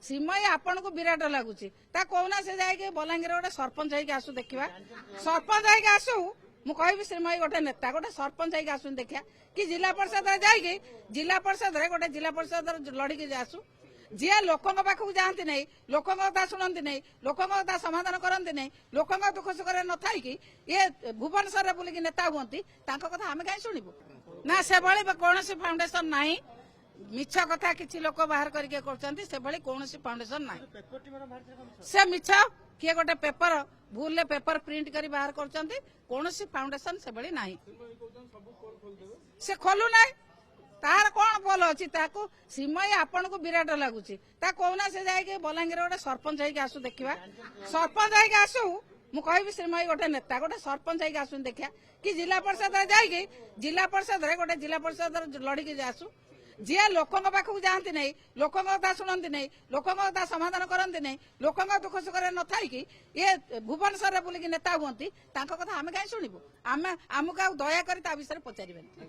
सिमई आपण को विराट लगुच कौना से जाए बलांगीर गोटे सरपंच होगी आसू देखा सरपंच होगी आसू मु कहि श्रीमयी गोटे नेता गोटे सरपंच होगी आसू देखा कि जिला परिषद जाइए जिला परिषद गोटे जिला परिषद लड़की आसू जी लोकों पाखक जाती नहीं लोकों कथा शुणती नहीं लोकों कथा समाधान करती नहीं लोकों दुख सुख न थी ये भुवनेश्वर बुलिकी नेता हमें कथा आम कहीं शुणु ना से कौन फाउंडेशन ना मिछ कथा किसी लोक बाहर करके कौन फाउंडेशन ना से मिछ किए गोटे पेपर भूल पेपर प्रिंट कर बाहर कौन फाउंडेशन से ना से खोलु ना तार कौन भल अच्छी सिमई आपण को विराट लगुच कौना से जाए बलांगीर गोटे सरपंच होगी आसू देखा सरपंच होगी आसू मु कहि श्रीमयी गोटे नेता गोटे सरपंच होगी आसू देखा कि जिला परिषद जाइए जिला परिषद गोटे जिला परिषद लड़की आसू जी लोकों पाखक जाती नहीं लोकों कथा शुणती नहीं लोकों कथा समाधान करती नहीं लोकों दुख सुख न थी ये भुवनेश्वर बुलिकी नेता हमें कथा आम कहीं शुणु आम आमको दया कर विषय पचारे।